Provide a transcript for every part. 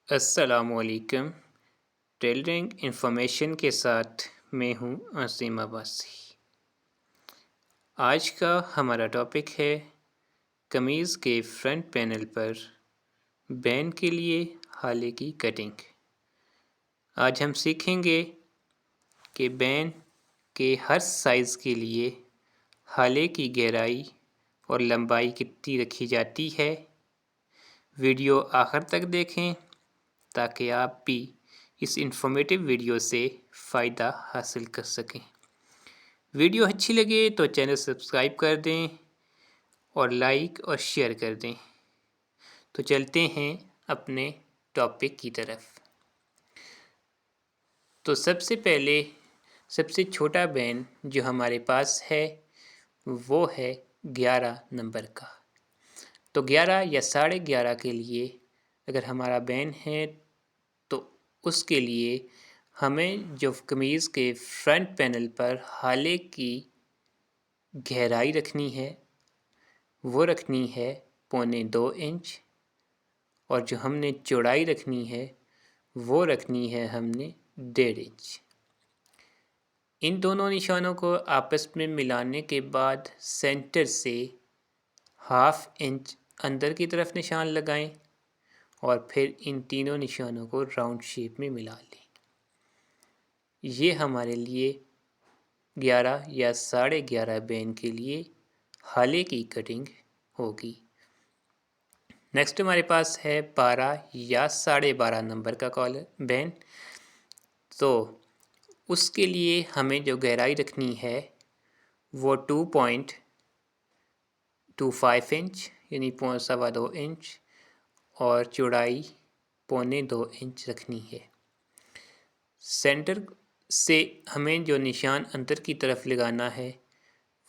السلام علیکم۔ Tailoring information کے ساتھ میں ہوں عظیم عباسی۔ آج کا ہمارا ٹاپک ہے قمیض کے فرنٹ پینل پر بین کے لیے ہالے کی کٹنگ۔ آج ہم سیکھیں گے کہ بین کے ہر سائز کے لیے ہالے کی گہرائی اور لمبائی کتنی رکھی جاتی ہے۔ ویڈیو آخر تک دیکھیں تاکہ آپ بھی اس انفارمیٹیو ویڈیو سے فائدہ حاصل کر سکیں۔ ویڈیو اچھی لگے تو چینل سبسکرائب کر دیں اور لائک اور شیئر کر دیں۔ تو چلتے ہیں اپنے ٹاپک کی طرف۔ تو سب سے پہلے سب سے چھوٹا بین جو ہمارے پاس ہے وہ ہے 11 نمبر کا۔ تو 11 یا 11.5 کے لیے اگر ہمارا بین ہے تو اس کے لیے ہمیں جو قمیض کے فرنٹ پینل پر ہالے کی گہرائی رکھنی ہے وہ رکھنی ہے 1.25 انچ، اور جو ہم نے چوڑائی رکھنی ہے وہ رکھنی ہے ہم نے 1.5 انچ۔ ان دونوں نشانوں کو آپس میں ملانے کے بعد سینٹر سے 1/2 انچ اندر کی طرف نشان لگائیں اور پھر ان تینوں نشانوں کو راؤنڈ شیپ میں ملا لیں۔ یہ ہمارے لیے 11 یا 11.5 بین کے لیے ہالے کی کٹنگ ہوگی۔ نیکسٹ ہمارے پاس ہے 12 یا 12.5 نمبر کا کالر بین۔ تو اس کے لیے ہمیں جو گہرائی رکھنی ہے وہ 2.25 انچ یعنی 2.25 انچ اور چوڑائی 2.25 انچ رکھنی ہے۔ سینٹر سے ہمیں جو نشان اندر کی طرف لگانا ہے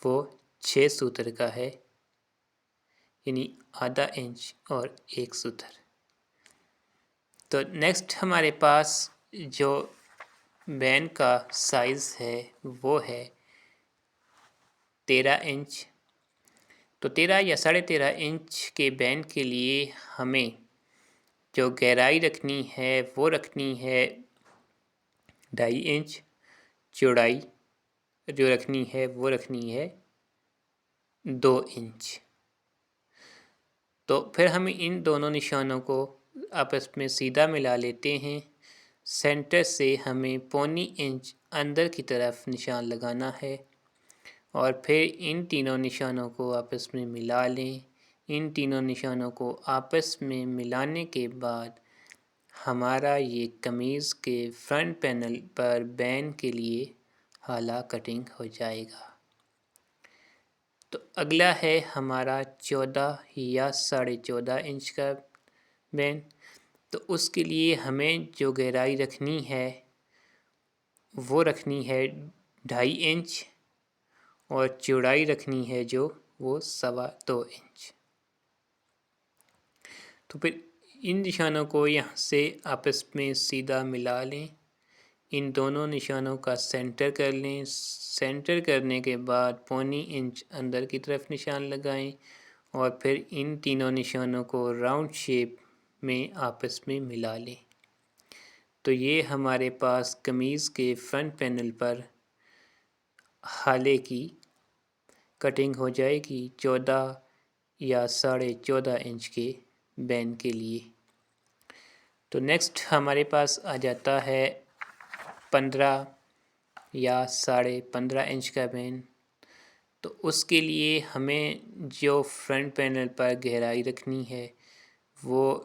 وہ 6 سوتر کا ہے، یعنی ½ انچ اور 1 سوتر۔ تو نیکسٹ ہمارے پاس جو بین کا سائز ہے وہ ہے 13 انچ۔ تو 13 یا 13.5 انچ کے بین کے لیے ہمیں جو گہرائی رکھنی ہے وہ رکھنی ہے 2.5 انچ، چوڑائی جو رکھنی ہے وہ رکھنی ہے 2 انچ۔ تو پھر ہم ان دونوں نشانوں کو آپس میں سیدھا ملا لیتے ہیں۔ سینٹر سے ہمیں 0.25 انچ اندر کی طرف نشان لگانا ہے اور پھر ان تینوں نشانوں کو آپس میں ملا لیں۔ ان تینوں نشانوں کو آپس میں ملانے کے بعد ہمارا یہ قمیض کے فرنٹ پینل پر بین کے لیے ہالہ کٹنگ ہو جائے گا۔ تو اگلا ہے ہمارا 14 یا 14.5 انچ کا بین۔ تو اس کے لیے ہمیں جو گہرائی رکھنی ہے وہ رکھنی ہے 2.5 انچ اور چوڑائی رکھنی ہے جو وہ 2.25 انچ۔ تو پھر ان نشانوں کو یہاں سے آپس میں سیدھا ملا لیں۔ ان دونوں نشانوں کا سینٹر کر لیں۔ سینٹر کرنے کے بعد 0.25 انچ اندر کی طرف نشان لگائیں اور پھر ان تینوں نشانوں کو راؤنڈ شیپ میں آپس میں ملا لیں۔ تو یہ ہمارے پاس قمیض کے فرنٹ پینل پر ہالے کی کٹنگ ہو جائے گی 14 یا 14.5 انچ کے بین کے لیے۔ تو نیکسٹ ہمارے پاس آ جاتا ہے 15 یا 15.5 انچ کا بین۔ تو اس کے لیے ہمیں جو فرنٹ پینل پر گہرائی رکھنی ہے وہ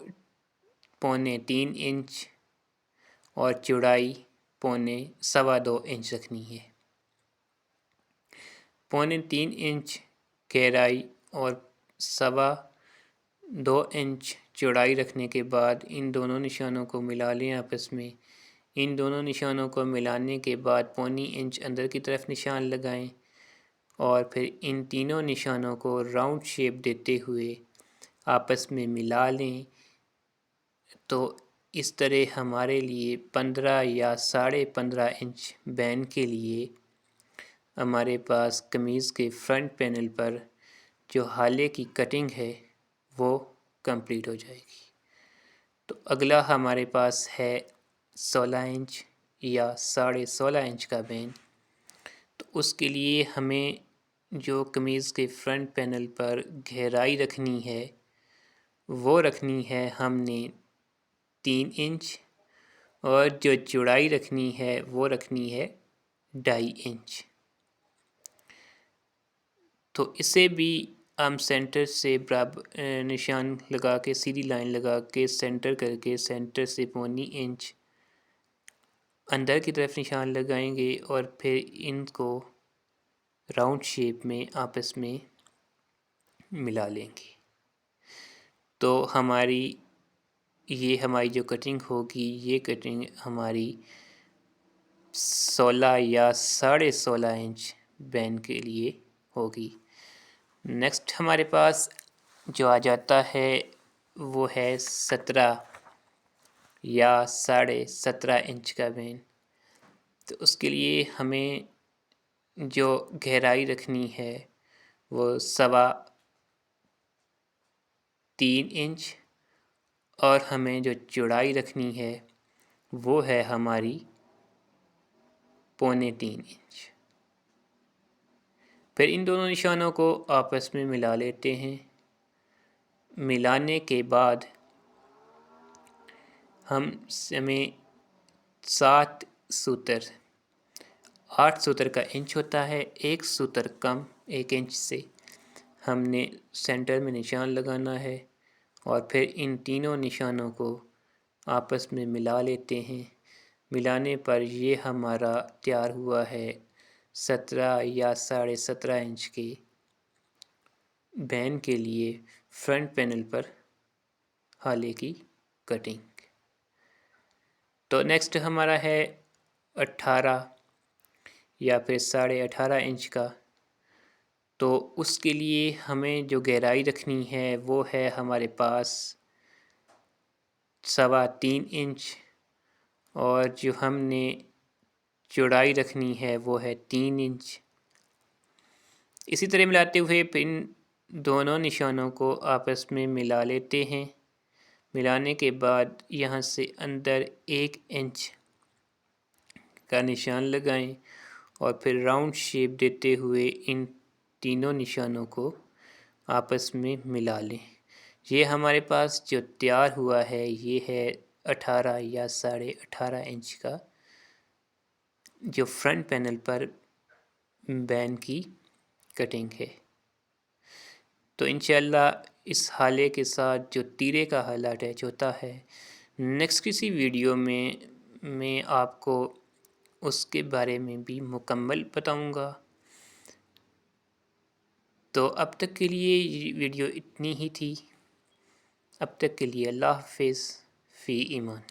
3.25 انچ اور چوڑائی 2.25 انچ رکھنی ہے۔ 3.25 انچ گہرائی اور 2.25 انچ چوڑائی رکھنے کے بعد ان دونوں نشانوں کو ملا لیں آپس میں۔ ان دونوں نشانوں کو ملانے کے بعد 0.25 انچ اندر کی طرف نشان لگائیں اور پھر ان تینوں نشانوں کو راؤنڈ شیپ دیتے ہوئے آپس میں ملا لیں۔ تو اس طرح ہمارے لیے 15 یا 15.5 انچ بین کے لیے ہمارے پاس قمیض کے فرنٹ پینل پر جو ہالے کی کٹنگ ہے وہ کمپلیٹ ہو جائے گی۔ تو اگلا ہمارے پاس ہے 16 انچ یا 16.5 انچ کا بین۔ تو اس کے لیے ہمیں جو قمیض کے فرنٹ پینل پر گہرائی رکھنی ہے وہ رکھنی ہے ہم نے 3 انچ، اور جو چوڑائی رکھنی ہے وہ رکھنی ہے 2.5 انچ۔ تو اسے بھی ہم سینٹر سے برابر نشان لگا کے، سیدھی لائن لگا کے سینٹر کر کے سینٹر سے 0.25 انچ اندر کی طرف نشان لگائیں گے، اور پھر ان کو راؤنڈ شیپ میں آپس میں ملا لیں گے۔ تو یہ ہماری جو کٹنگ ہوگی، یہ کٹنگ ہماری 16 یا 16.5 انچ بین کے لیے ہوگی۔ نیکسٹ ہمارے پاس جو آ جاتا ہے وہ ہے 17 یا 17.5 انچ کا بین۔ تو اس کے لیے ہمیں جو گہرائی رکھنی ہے وہ 3.25 انچ، اور ہمیں جو چوڑائی رکھنی ہے وہ ہے ہماری 3.25 انچ۔ پھر ان دونوں نشانوں کو آپس میں ملا لیتے ہیں۔ ملانے کے بعد ہمیں 7 سوتر، 8 سوتر کا انچ ہوتا ہے، 1 سوتر کم 1 انچ سے ہم نے سینٹر میں نشان لگانا ہے، اور پھر ان تینوں نشانوں کو آپس میں ملا لیتے ہیں۔ ملانے پر یہ ہمارا تیار ہوا ہے 17 یا 17.5 انچ کے بین کے لیے فرنٹ پینل پر ہالے کی کٹنگ۔ تو نیکسٹ ہمارا ہے 18 یا پھر 18.5 انچ کا۔ تو اس کے لیے ہمیں جو گہرائی رکھنی ہے وہ ہے ہمارے پاس 3.25 انچ، اور جو ہم نے چوڑائی رکھنی ہے وہ ہے 3 انچ۔ اسی طرح ملاتے ہوئے ان دونوں نشانوں کو آپس میں ملا لیتے ہیں۔ ملانے کے بعد یہاں سے اندر 1 انچ کا نشان لگائیں، اور پھر راؤنڈ شیپ دیتے ہوئے ان تینوں نشانوں کو آپس میں ملا لیں۔ یہ ہمارے پاس جو تیار ہوا ہے یہ ہے 18 یا 18.5 انچ کا جو فرنٹ پینل پر بین کی کٹنگ ہے۔ تو انشاءاللہ اس حالے کے ساتھ جو تیرے کا حالہ اٹیچ ہوتا ہے، نیکسٹ کسی ویڈیو میں آپ کو اس کے بارے میں بھی مکمل بتاؤں گا۔ تو اب تک کے لیے یہ ویڈیو اتنی ہی تھی۔ اب تک کے لیے اللہ حافظ، فی امان۔